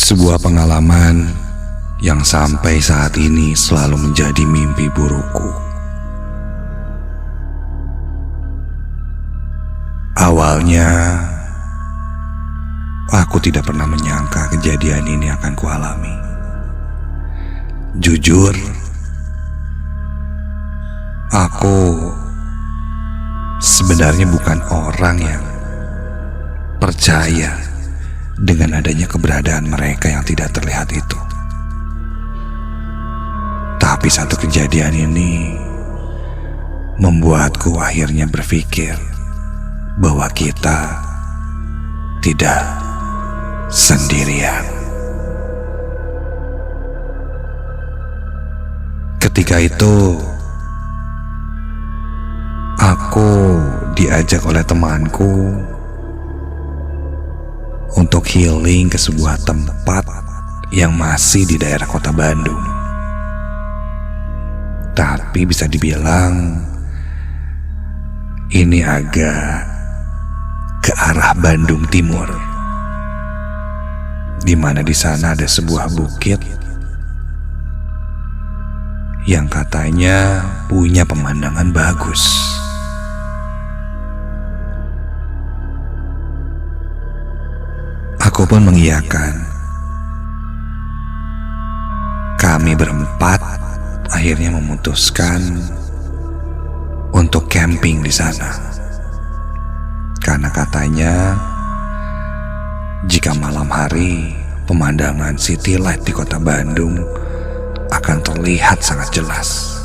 Sebuah pengalaman yang sampai saat ini selalu menjadi mimpi burukku. Awalnya, aku tidak pernah menyangka kejadian ini akan kualami. Jujur, aku sebenarnya bukan orang yang percaya dengan adanya keberadaan mereka yang tidak terlihat itu. Tapi satu kejadian ini membuatku akhirnya berpikir bahwa kita tidak sendirian. Ketika itu, aku diajak oleh temanku untuk healing ke sebuah tempat yang masih di daerah kota Bandung. Tapi bisa dibilang ini agak ke arah Bandung Timur, di mana di sana ada sebuah bukit yang katanya punya pemandangan bagus. Aku pun mengiyakan. Kami berempat akhirnya memutuskan untuk camping di sana. Karena katanya jika malam hari pemandangan city light di kota Bandung akan terlihat sangat jelas.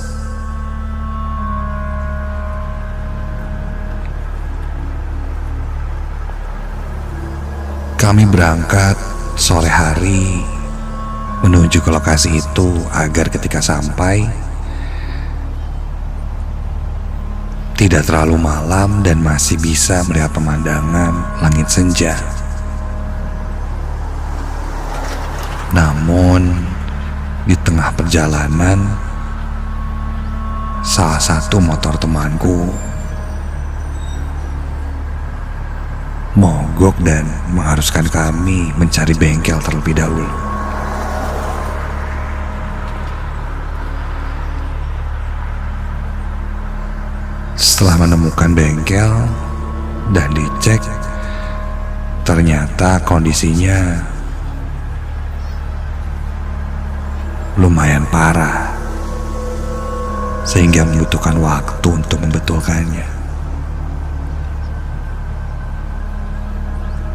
Kami berangkat sore hari menuju ke lokasi itu agar ketika sampai tidak terlalu malam dan masih bisa melihat pemandangan langit senja. Namun di tengah perjalanan, salah satu motor temanku mogok dan mengharuskan kami mencari bengkel terlebih dahulu. Setelah menemukan bengkel dan dicek, ternyata kondisinya lumayan parah, sehingga membutuhkan waktu untuk membetulkannya.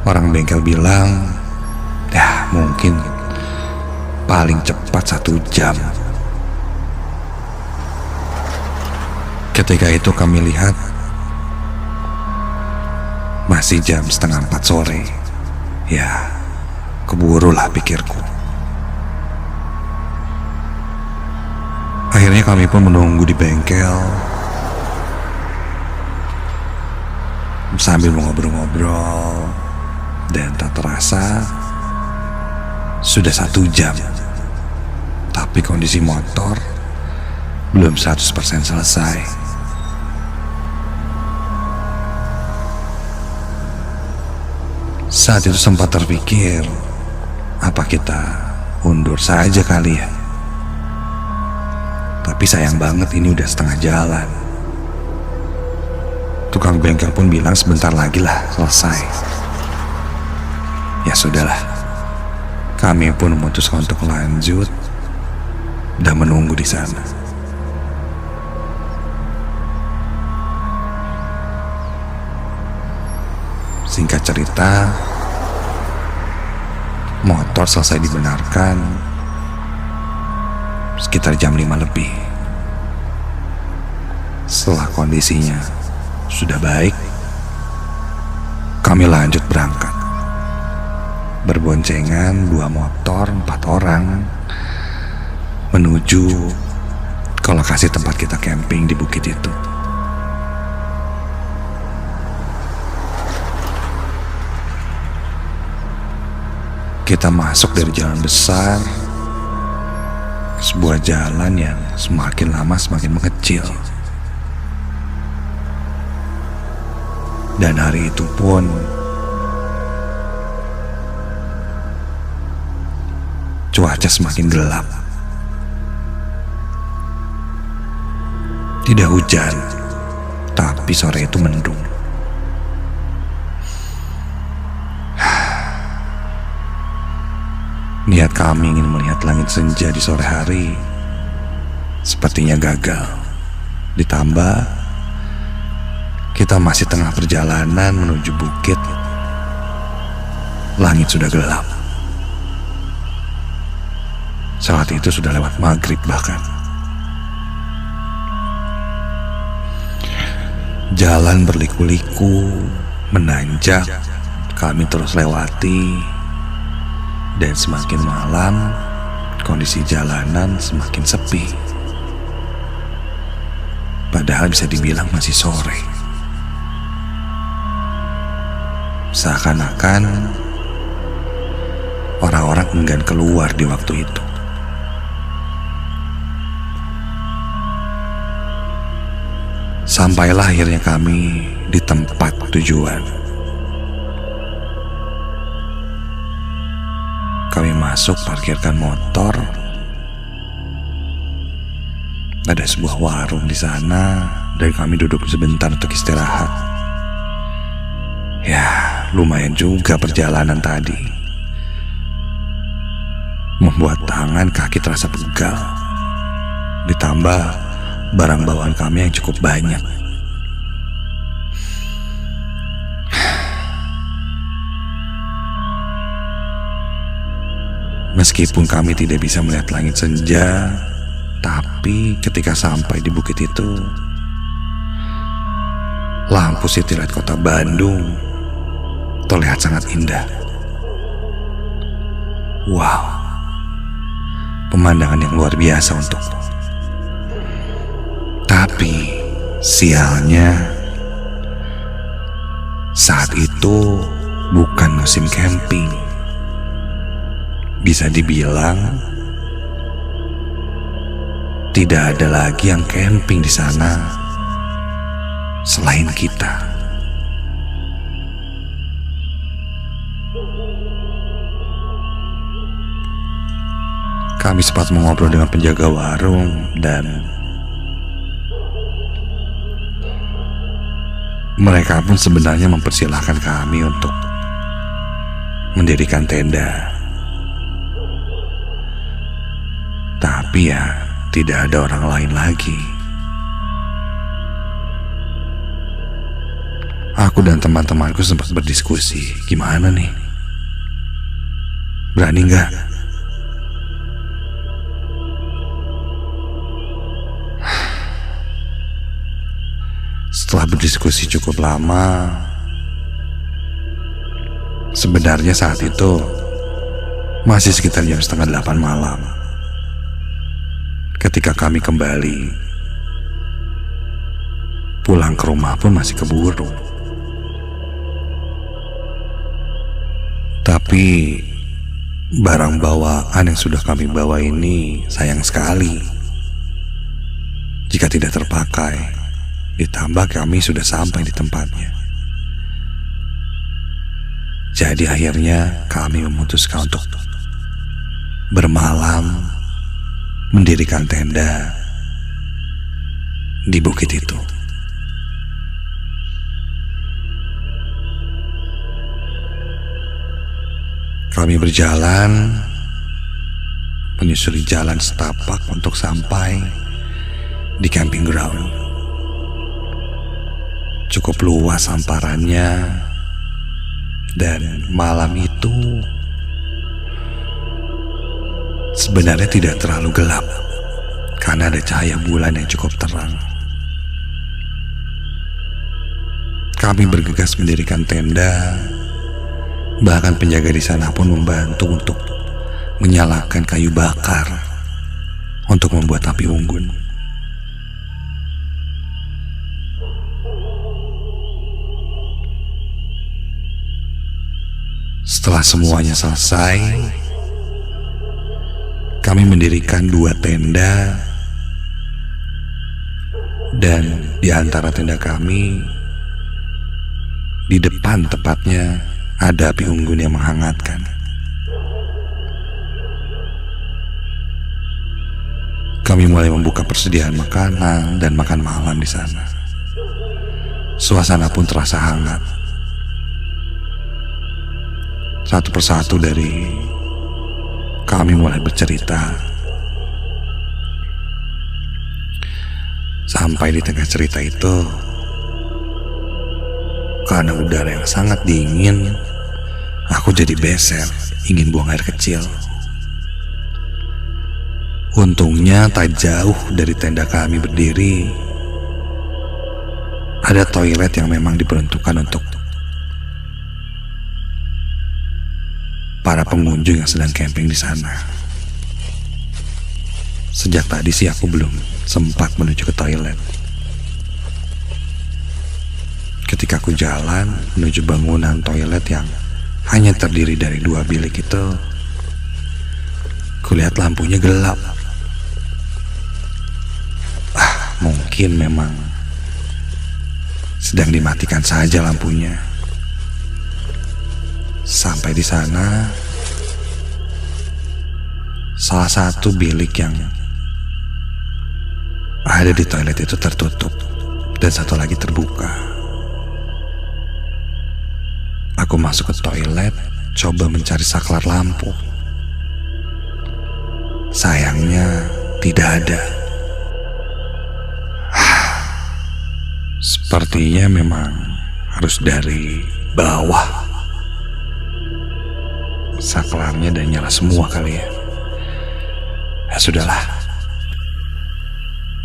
Orang bengkel bilang, ya mungkin paling cepat 1 jam. Ketika itu kami lihat masih jam 3:30 sore. Ya, keburulah pikirku. Akhirnya kami pun menunggu di bengkel sambil mengobrol-ngobrol, dan tak terasa sudah 1 jam. Tapi kondisi motor belum 100% selesai. Saat itu sempat terpikir, apa kita undur saja kali ya? Tapi sayang banget ini udah setengah jalan. Tukang bengkel pun bilang sebentar lagi lah selesai. Ya sudahlah, kami pun memutuskan untuk lanjut dan menunggu di sana. Singkat cerita, motor selesai dibenarkan sekitar jam 5 lebih. Setelah kondisinya sudah baik, kami lanjut bersangkat. Berboncengan 2 motor 4 orang menuju ke lokasi tempat kita camping di bukit itu. Kita masuk dari jalan besar ke sebuah jalan yang semakin lama semakin mengecil. Dan hari itu pun cuaca semakin gelap. Tidak hujan, tapi sore itu mendung. Niat kami ingin melihat langit senja di sore hari sepertinya gagal. Ditambah kita masih tengah perjalanan menuju bukit. Langit sudah gelap. Saat itu sudah lewat maghrib bahkan. Jalan berliku-liku, menanjak, kami terus lewati. Dan semakin malam, kondisi jalanan semakin sepi. Padahal bisa dibilang masih sore. Seakan-akan orang-orang enggan keluar di waktu itu. Sampailah akhirnya kami di tempat tujuan. Kami masuk, parkirkan motor. Ada sebuah warung di sana dan kami duduk sebentar untuk istirahat. Ya, lumayan juga perjalanan tadi. Membuat tangan kaki terasa pegal. Ditambah barang bawaan kami yang cukup banyak. Meskipun kami tidak bisa melihat langit senja, tapi ketika sampai di bukit itu, lampu City Light Kota Bandung terlihat sangat indah. Wow, pemandangan yang luar biasa untukku. Tapi sialnya, saat itu bukan musim camping. Bisa dibilang tidak ada lagi yang camping di sana selain kita. Kami sempat mengobrol dengan penjaga warung dan mereka pun sebenarnya mempersilahkan kami untuk mendirikan tenda. Tapi ya, tidak ada orang lain lagi. Aku dan teman-temanku sempat berdiskusi, gimana nih? Berani nggak? Setelah berdiskusi cukup lama, sebenarnya saat itu masih sekitar jam 7:30 malam. Ketika kami kembali pulang ke rumah pun masih keburu. Tapi barang bawaan yang sudah kami bawa ini sayang sekali jika tidak terpakai. Ditambah kami sudah sampai di tempatnya. Jadi akhirnya kami memutuskan untuk bermalam, mendirikan tenda di bukit itu. Kami berjalan, menyusuri jalan setapak untuk sampai di camping ground. Cukup luas hamparannya, dan malam itu sebenarnya tidak terlalu gelap karena ada cahaya bulan yang cukup terang. Kami bergegas mendirikan tenda. Bahkan penjaga di sana pun membantu untuk menyalakan kayu bakar untuk membuat api unggun. Setelah semuanya selesai, kami mendirikan 2 tenda, dan di antara tenda kami, di depan tepatnya, ada api unggun yang menghangatkan. Kami mulai membuka persediaan makanan dan makan malam di sana. Suasana pun terasa hangat. Satu persatu dari kami mulai bercerita. Sampai di tengah cerita itu, karena udara yang sangat dingin, aku jadi beser, ingin buang air kecil. Untungnya tak jauh dari tenda kami berdiri, ada toilet yang memang diperuntukkan untuk para pengunjung yang sedang camping di sana. Sejak tadi sih aku belum sempat menuju ke toilet. Ketika aku jalan menuju bangunan toilet yang hanya terdiri dari 2 bilik itu, kulihat lampunya gelap. Mungkin memang sedang dimatikan saja lampunya. Sampai di sana, salah satu bilik yang ada di toilet itu tertutup dan satu lagi terbuka. Aku masuk ke toilet, coba mencari saklar lampu. Sayangnya tidak ada. Sepertinya memang harus dari bawah. Saklarnya dan nyala semua kali ya. Ya sudahlah.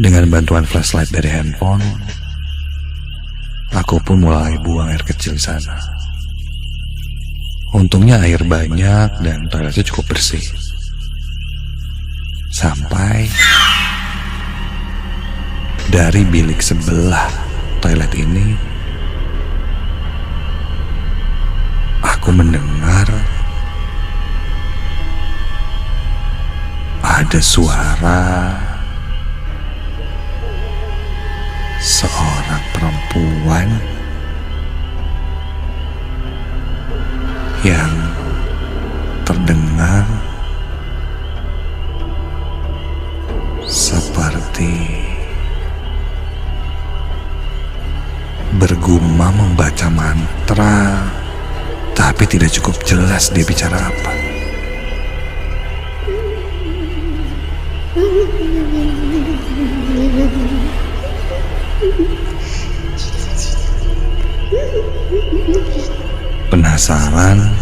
Dengan bantuan flashlight dari handphone, aku pun mulai buang air kecil di sana. Untungnya air banyak dan toiletnya cukup bersih. Sampai dari bilik sebelah toilet ini, aku mendengar ada suara seorang perempuan yang terdengar seperti bergumam membaca mantra, tapi tidak cukup jelas dia bicara apa. Penasaran,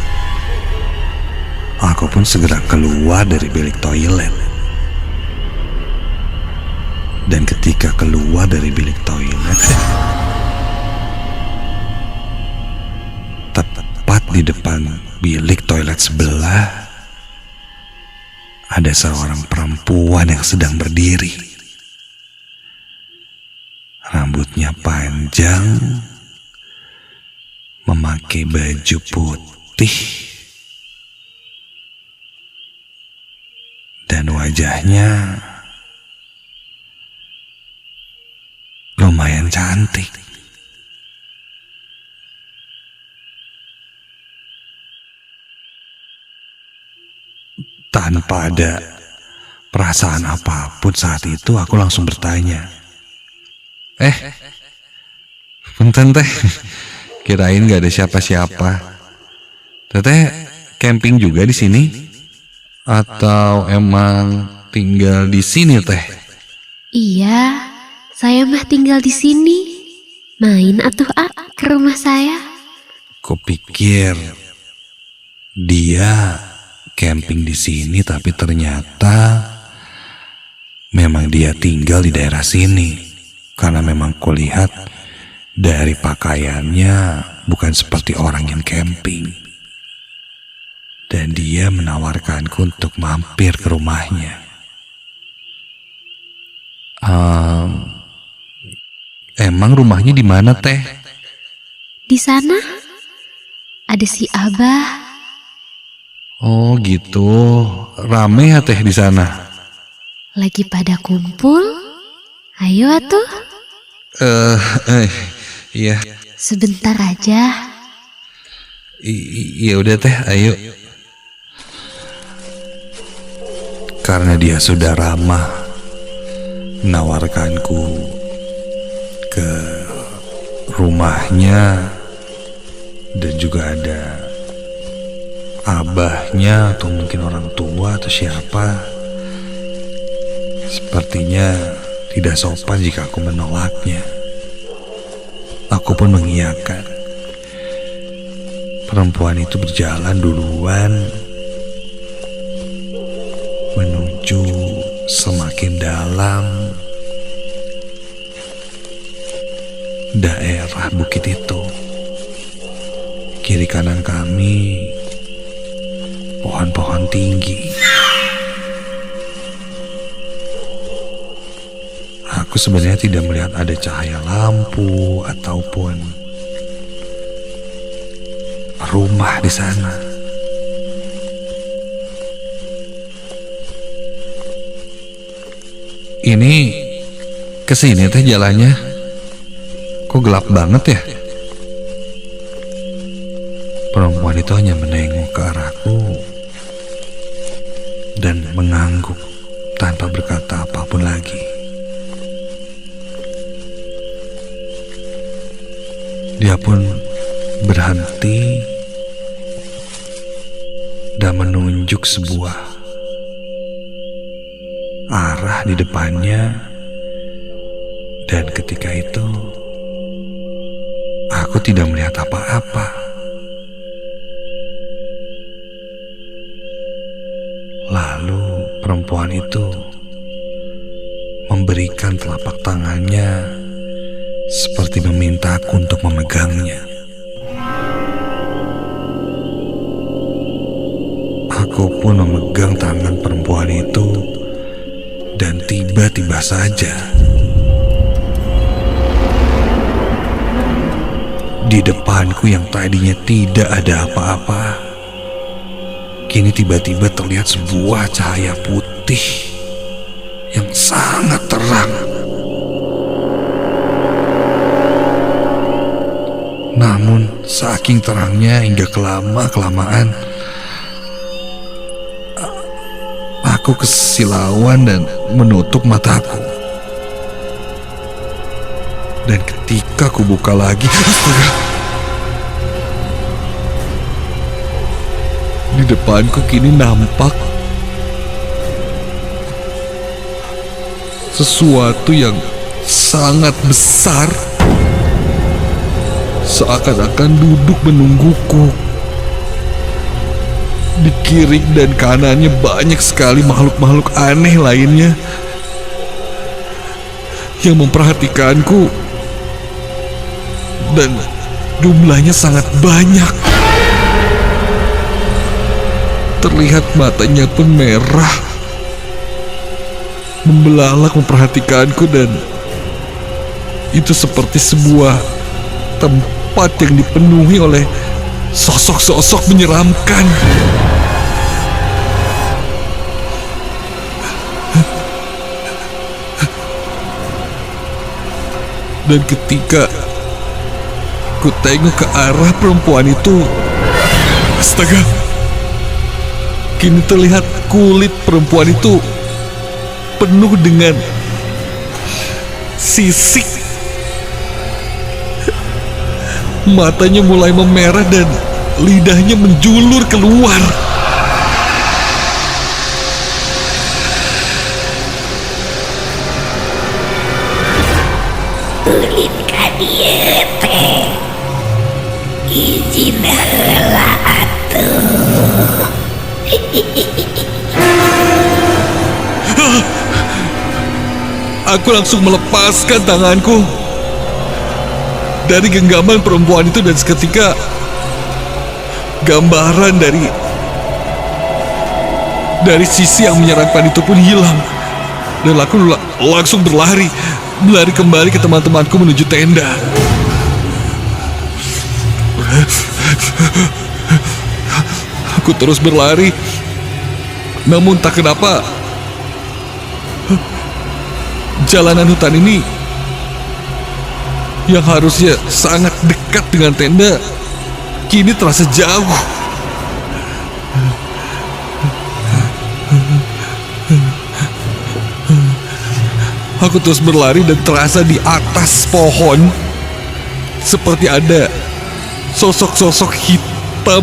aku pun segera keluar dari bilik toilet. Dan ketika keluar dari bilik toilet, tepat di depan bilik toilet sebelah, ada seorang perempuan yang sedang berdiri. Rambutnya panjang, memakai baju putih, dan wajahnya lumayan cantik. Tanpa ada perasaan apapun saat itu, aku langsung bertanya, punten teh, kirain gak ada siapa-siapa. Teteh camping juga di sini? Atau emang tinggal di sini teh? Iya, saya mah tinggal di sini. Main atuh ke rumah saya. Kupikir dia camping di sini, tapi ternyata memang dia tinggal di daerah sini. Karena memang kulihat dari pakaiannya bukan seperti orang yang camping. Dan dia menawarkanku untuk mampir ke rumahnya. Emang rumahnya di mana teh? Di sana ada si Abah. Oh gitu, rame ya teh di sana? Lagi pada kumpul? Ayo atuh. Iya. Sebentar aja. Iya udah teh, ayo. Karena dia sudah ramah menawarkanku ke rumahnya, dan juga ada abahnya atau mungkin orang tua atau siapa. Sepertinya tidak sopan jika aku menolaknya. Aku pun mengiyakan. Perempuan itu berjalan duluan menuju semakin dalam daerah bukit itu. Kiri kanan kami pohon-pohon tinggi. Aku sebenarnya tidak melihat ada cahaya lampu ataupun rumah di sana. Ini kesini teh jalannya, kok gelap banget ya? Perempuan itu hanya menengok ke arahku dan mengangguk tanpa berkata apapun lagi. Dia pun berhenti dan menunjuk sebuah arah di depannya, dan ketika itu aku tidak melihat apa-apa. Lalu perempuan itu memberikan telapak tangannya seperti memintaku untuk memegangnya. Aku pun memegang tangan perempuan itu, dan tiba-tiba saja di depanku yang tadinya tidak ada apa-apa, kini tiba-tiba terlihat sebuah cahaya putih yang sangat terang. Namun saking terangnya hingga kelamaan aku kesilauan dan menutup mataku. Dan ketika aku buka lagi, astaga, di depanku kini nampak sesuatu yang sangat besar, seakan-akan duduk menungguku. Di kiri dan kanannya banyak sekali makhluk-makhluk aneh lainnya yang memperhatikanku, dan jumlahnya sangat banyak. Terlihat matanya pun merah, membelalak memperhatikanku, dan itu seperti sebuah tempat yang dipenuhi oleh sosok-sosok menyeramkan. Dan ketika ku tengok ke arah perempuan itu, astaga, kini terlihat kulit perempuan itu penuh dengan sisik. Matanya mulai memerah dan lidahnya menjulur keluar. Ulin kadieu teh izin heula atuh. Aku langsung melepaskan tanganku dari genggaman perempuan itu, dan seketika gambaran dari sisi yang menyeramkan itu pun hilang, dan aku langsung berlari kembali ke teman-temanku menuju tenda. Aku terus berlari, namun tak kenapa jalanan hutan ini yang harusnya sangat dekat dengan tenda kini terasa jauh. Aku terus berlari dan terasa di atas pohon seperti ada sosok-sosok hitam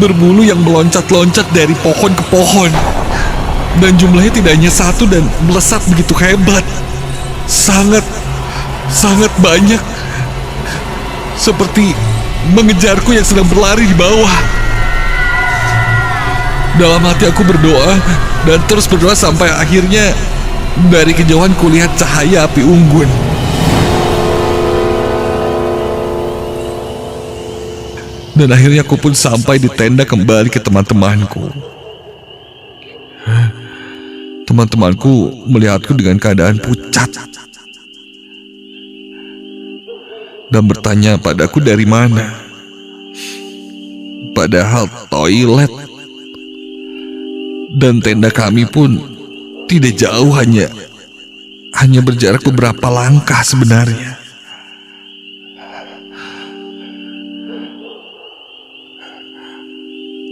berbulu yang meloncat-loncat dari pohon ke pohon. Dan jumlahnya tidak hanya satu dan melesat begitu hebat. Sangat banyak. Seperti mengejarku yang sedang berlari di bawah. Dalam hati aku berdoa dan terus berdoa sampai akhirnya dari kejauhan kulihat cahaya api unggun. Dan akhirnya aku pun sampai di tenda kembali ke teman-temanku. Teman-temanku melihatku dengan keadaan pucat dan bertanya padaku dari mana. Padahal toilet dan tenda kami pun tidak jauh, hanya berjarak beberapa langkah sebenarnya.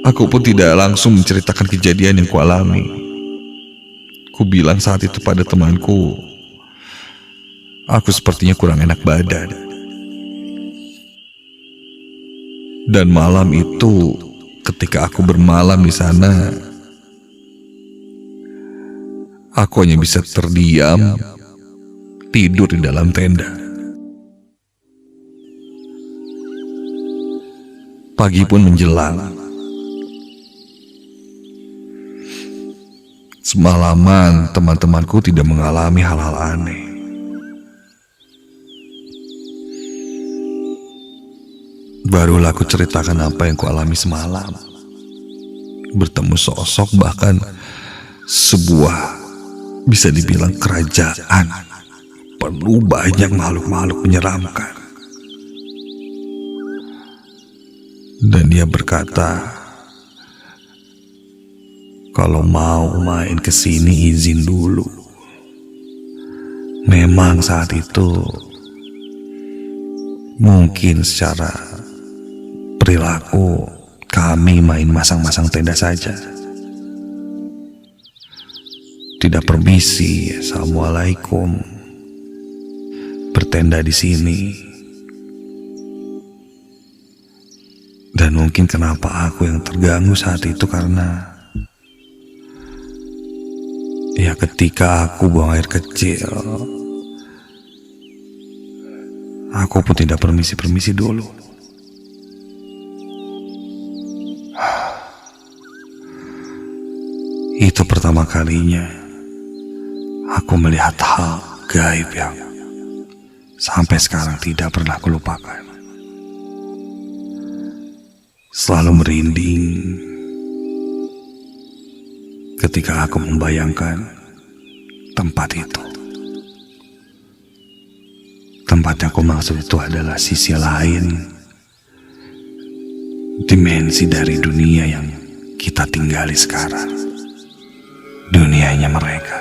Aku pun tidak langsung menceritakan kejadian yang kualami. Ku bilang saat itu pada temanku, aku sepertinya kurang enak badan. Dan malam itu, ketika aku bermalam di sana, aku hanya bisa terdiam, tidur di dalam tenda. Pagi pun menjelang. Semalaman teman-temanku tidak mengalami hal-hal aneh. Barulah aku ceritakan apa yang kualami semalam. Bertemu sosok, bahkan sebuah bisa dibilang kerajaan penuh banyak makhluk-makhluk menyeramkan. Dan dia berkata, kalau mau main ke sini izin dulu. Memang saat itu mungkin secara perilaku kami main masang-masang tenda saja. Tidak permisi, assalamualaikum, bertenda di sini. Dan mungkin kenapa aku yang terganggu saat itu karena ya ketika aku buang air kecil, aku pun tidak permisi-permisi dulu. Itu pertama kalinya aku melihat hal gaib yang sampai sekarang tidak pernah kulupakan. Selalu merinding ketika aku membayangkan tempat itu. Tempat yang aku maksud itu adalah sisi lain, dimensi dari dunia yang kita tinggali sekarang. Dunianya mereka.